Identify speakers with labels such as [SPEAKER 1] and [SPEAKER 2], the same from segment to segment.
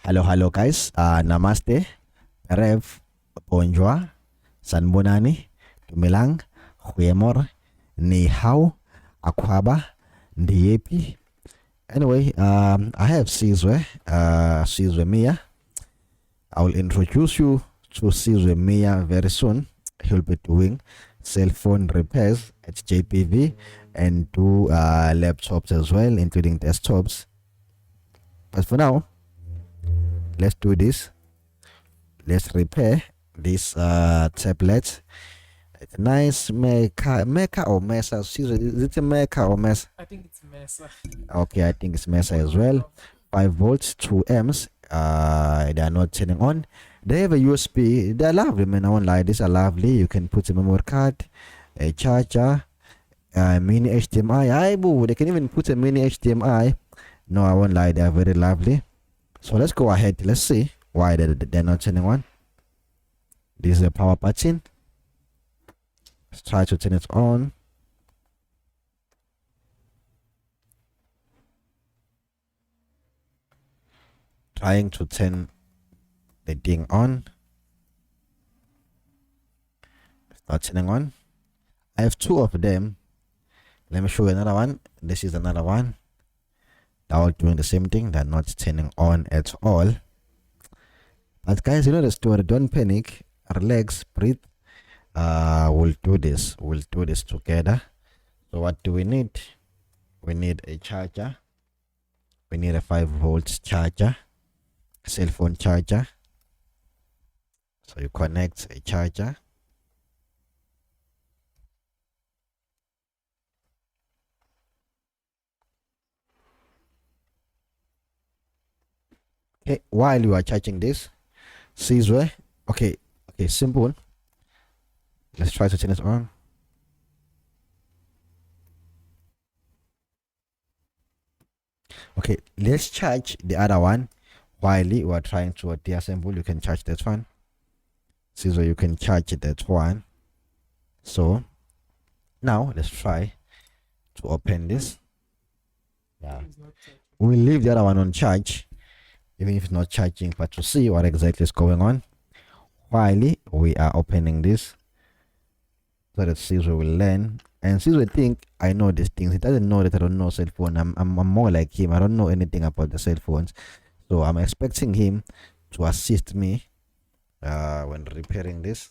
[SPEAKER 1] Hello guys. Namaste, Rev, Bonjour, Sanbonani, Tumilang, Huemor, Ni Hao, Akwaba, Ndiepi. Anyway, I have Sizwe Mia. I will introduce you to Sizwe Mia very soon. He'll be doing cell phone repairs at JPV and do laptops as well, including desktops. But for now, let's do this. Let's repair this tablet. It's a nice Mecer or Mecer. Is it a Mecer or Mecer?
[SPEAKER 2] I think it's Mecer.
[SPEAKER 1] Okay, I think it's Mecer as well. 5 volts, 2 amps. They are not turning on. They have a USB. They're lovely, man. I won't lie. These are lovely. You can put a memory card, a charger, a mini HDMI. They can even put a mini HDMI. No, I won't lie. They are very lovely. So let's go ahead. Let's see why they're not turning on. This is the power button. Let's try to turn it on. Trying to turn the thing on. It's not turning on. I have 2 of them. Let me show you another one. This is another one. They're all doing the same thing. They're not turning on at all. But guys, you know the story. Don't panic. Relax. Breathe. We'll do this. We'll do this together. So what do we need? We need a charger. We need a 5 volts charger. Cell phone charger. So you connect a charger. Okay, while you are charging this, Sizwe. Okay, simple. Let's try to turn it on. Okay, let's charge the other one while you are trying to deassemble. You can charge that one. So you can charge that one. So now let's try to open this. Yeah, we'll leave the other one on charge, even if it's not charging, but to see what exactly is going on while we are opening this, so that Caesar will learn. And Caesar think I know these things. He doesn't know that I don't know cell phone. I'm more like him. I don't know anything about the cell phones, so I'm expecting him to assist me when repairing this.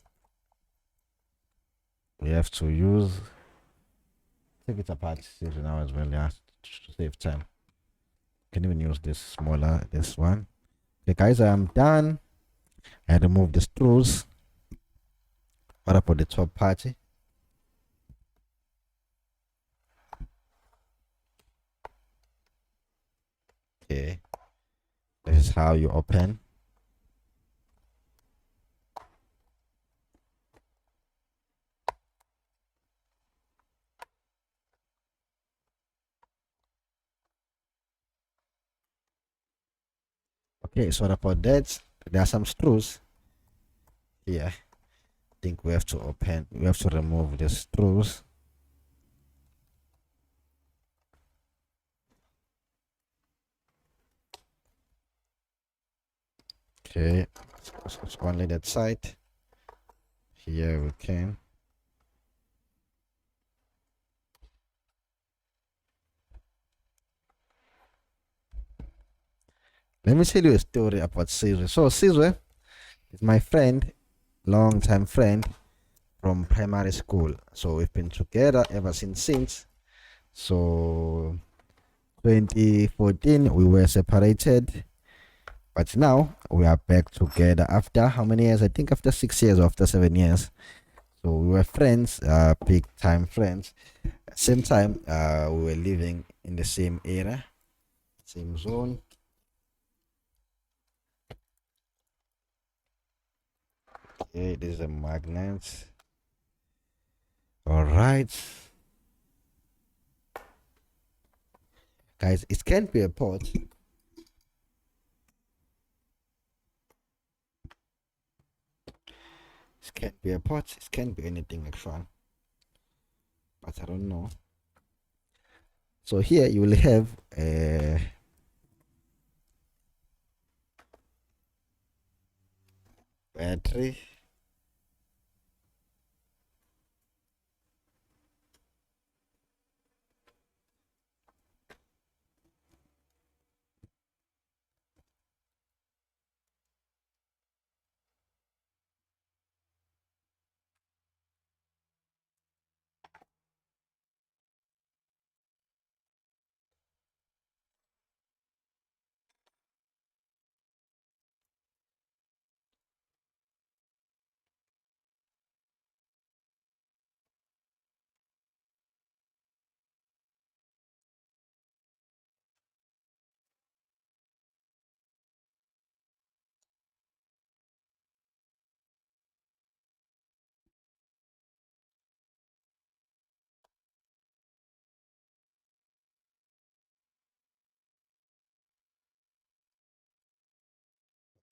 [SPEAKER 1] We have to take it apart Caesar now as well, yeah, to save time. Can even use this smaller, this one. Okay guys, I'm done. I remove the screws. What about the top party? Okay, this is how you open. Okay, so about that, there are some screws here. I think we have to remove the screws. Okay, it's only that side. Here we can. Let me tell you a story about Caesar. So Caesar is my friend, long-time friend from primary school. So we've been together ever since. So 2014 we were separated, but now we are back together after how many years? I think after 6 years or after 7 years. So we were friends, big time friends. Same time, we were living in the same area, same zone. Okay, this is a magnet. All right, guys, it can't be a pot. It can't be a pot. It can't be anything actual, but I don't know. So here you will have a battery.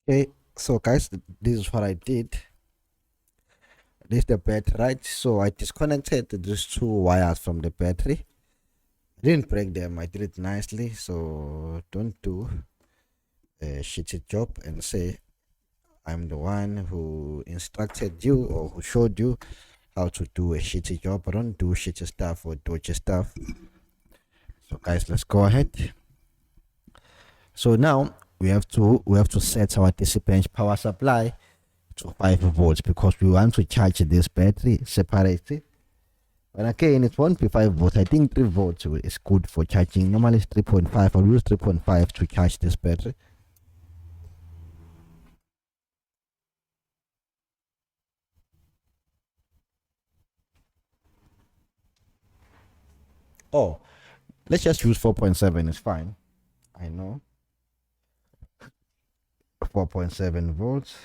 [SPEAKER 1] Okay, so guys, this is what I did. This is the battery, right? So I disconnected these two wires from the battery. I didn't break them. I did it nicely. So don't do a shitty job and say I'm the one who instructed you or who showed you how to do a shitty job. I don't do shitty stuff or dodgy stuff. So guys, let's go ahead. So now we have to set our DC bench power supply to 5 volts because we want to charge this battery separately. And again, it won't be 5 volts. I think 3 volts is good for charging. Normally it's 3.5. I'll use 3.5 to charge this battery. Oh, let's just use 4.7. It's fine. I know. 4.7 volts.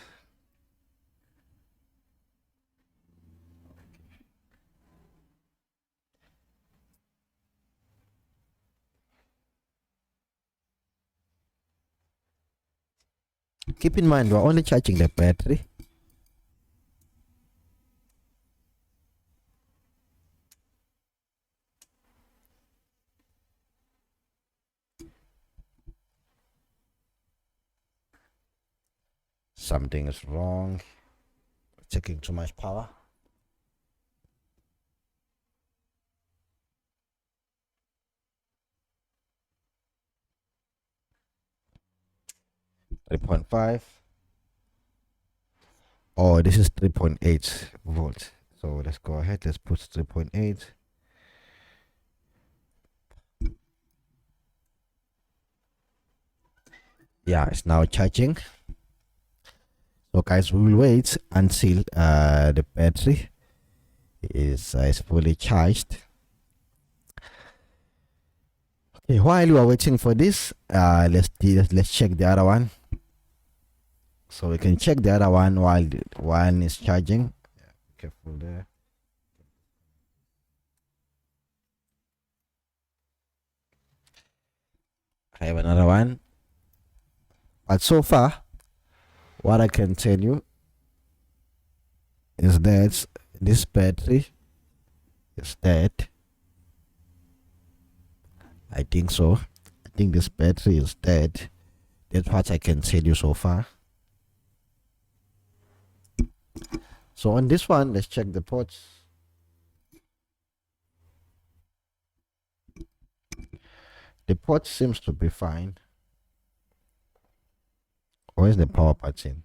[SPEAKER 1] Keep in mind, we're only charging the battery. Something is wrong. Taking too much power. Three 3.5. Oh, this is 3.8 volts. So let's go ahead. Let's put 3.8. Yeah, it's now charging. So guys, we will wait until the battery is fully charged. Okay, while you are waiting for this, let's check the other one. So we can check the other one while one is charging. Yeah, careful there. I have another one. But so far, what I can tell you is that this battery is dead. I think so. I think this battery is dead. That's what I can tell you so far. So on this one, let's check the ports. The port seems to be fine. Where's the power button?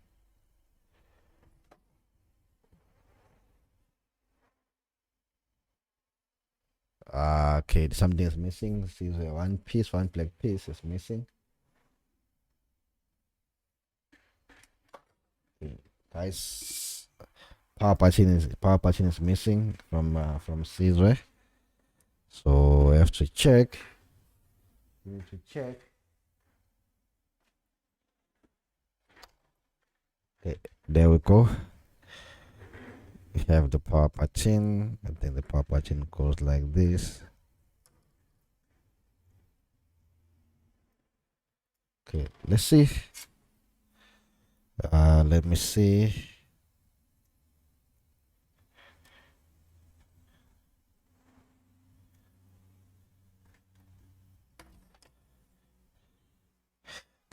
[SPEAKER 1] Okay, something is missing. See, one black piece is missing. Okay, guys, power button is missing from Caesar. So we have to check. We need to check. Okay, there we go. We have the power button. I think the power button goes like this. Okay, let's see. Let me see.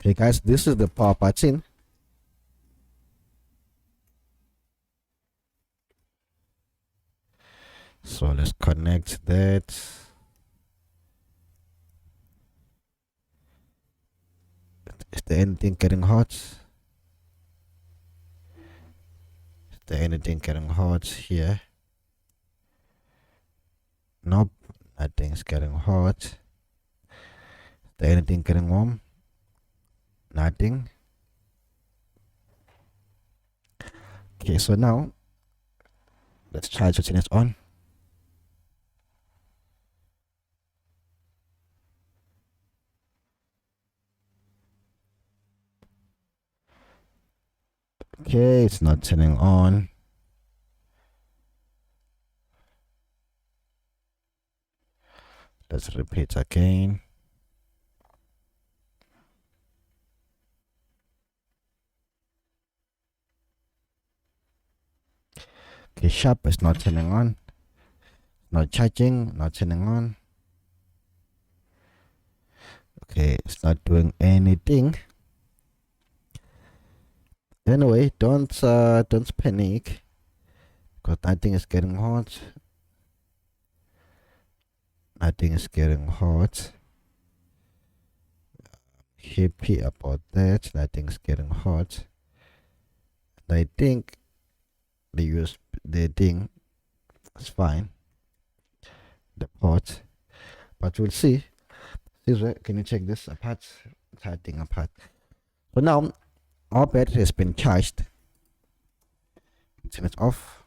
[SPEAKER 1] Okay, guys, this is the power button. So let's connect that. Is there anything getting hot? Is there anything getting hot here? Nope, nothing's getting hot. Is there anything getting warm? Nothing. Okay, so now let's try to turn it on. Okay, it's not turning on. Let's repeat again. Okay, sharp is not turning on. Not charging, not turning on. Okay, it's not doing anything. Anyway, don't panic, because nothing is getting hot. Nothing is getting hot. Happy about that. Nothing's getting hot. And I think the thing is fine. The pot, but we'll see. Can you check this apart? Thing apart. So now our battery has been charged. Turn it off.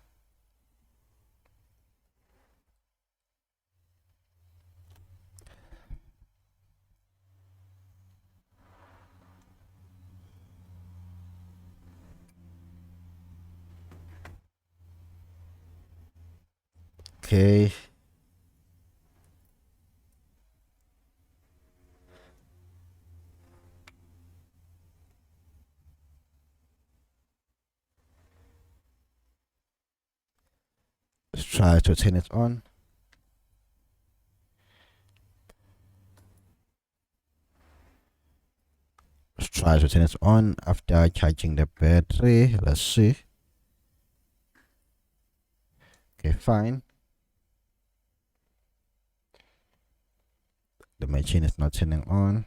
[SPEAKER 1] Okay. Let's try to turn it on. Let's try to turn it on after charging the battery. Let's see. Okay, fine. The machine is not turning on.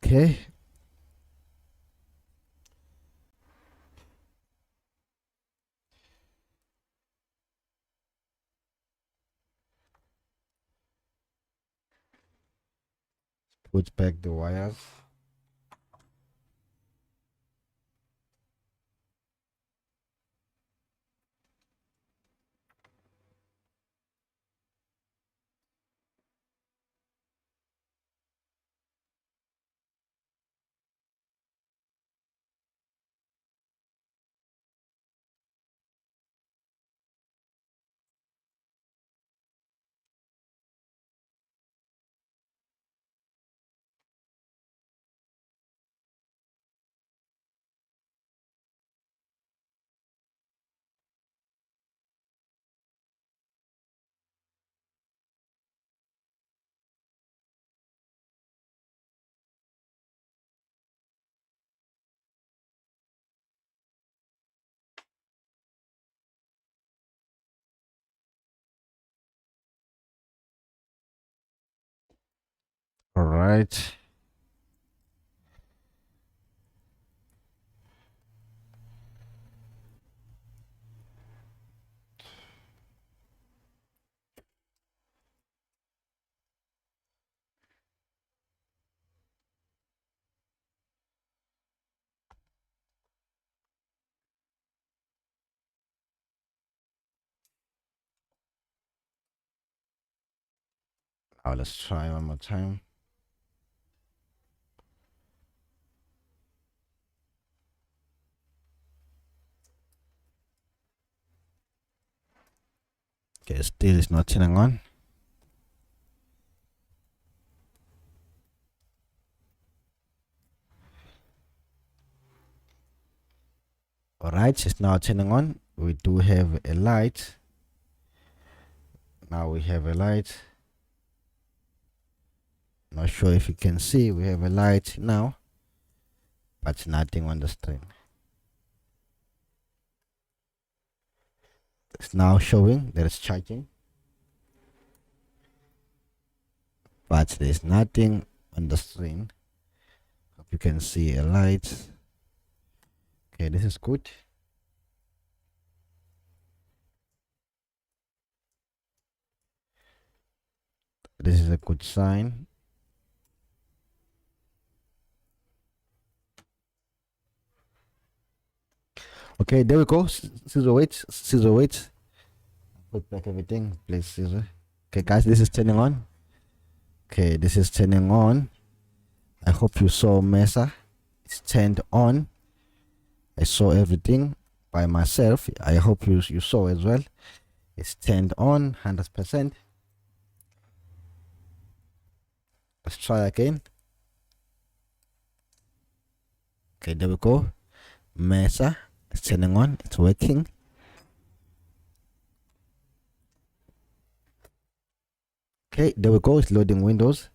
[SPEAKER 1] Okay. Put back the wires. All right. Now let's try one more time. Okay, still is not turning on. All right, it's now turning on. We do have a light. Now we have a light. Not sure if you can see, we have a light now, but nothing on the screen. It's now showing that it's charging, but there's nothing on the screen. Hope you can see a light. Okay, this is good. This is a good sign. Okay, there we go. Scissor weight, scissor weight. Put back everything, please, scissor. Okay, guys, this is turning on. Okay, this is turning on. I hope you saw Mecer. It's turned on. I saw everything by myself. I hope you saw as well. It's turned on 100%. Let's try again. Okay, there we go. Mecer. It's turning on. It's working. Okay, there we go. It's loading Windows.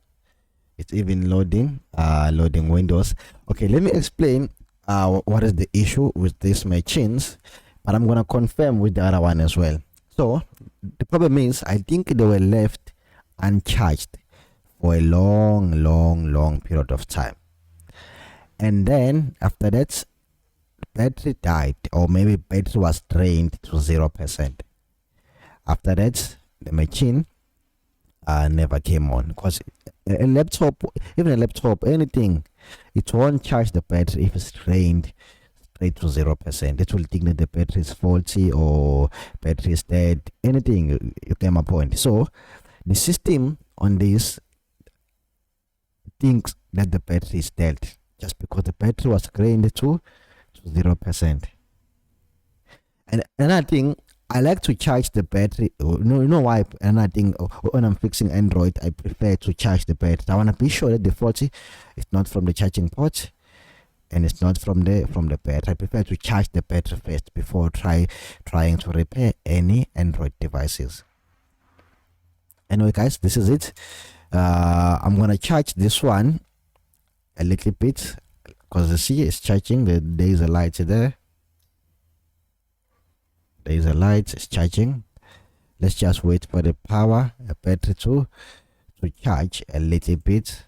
[SPEAKER 1] It's even loading Windows. Okay, let me explain what is the issue with these machines, but I'm gonna confirm with the other one as well. So the problem is, I think they were left uncharged for a long period of time, and then after that, battery died, or maybe battery was drained to 0%. After that, the machine never came on, because a laptop, even a laptop, anything, it won't charge the battery if it's drained straight to 0%. It will think that the battery is faulty or battery is dead, anything. You get my point. So the system on this thinks that the battery is dead just because the battery was drained to 0%. And another thing, I like to charge the battery. You know why? Another thing, when I'm fixing Android, I prefer to charge the battery. I want to be sure that the faulty is not from the charging port, and it's not from the battery. I prefer to charge the battery first before trying to repair any Android devices. Anyway, guys, this is it. I'm gonna charge this one a little bit, because you see it's charging. There is a light there. There is a light. It's charging. Let's just wait for the power, the battery to charge a little bit.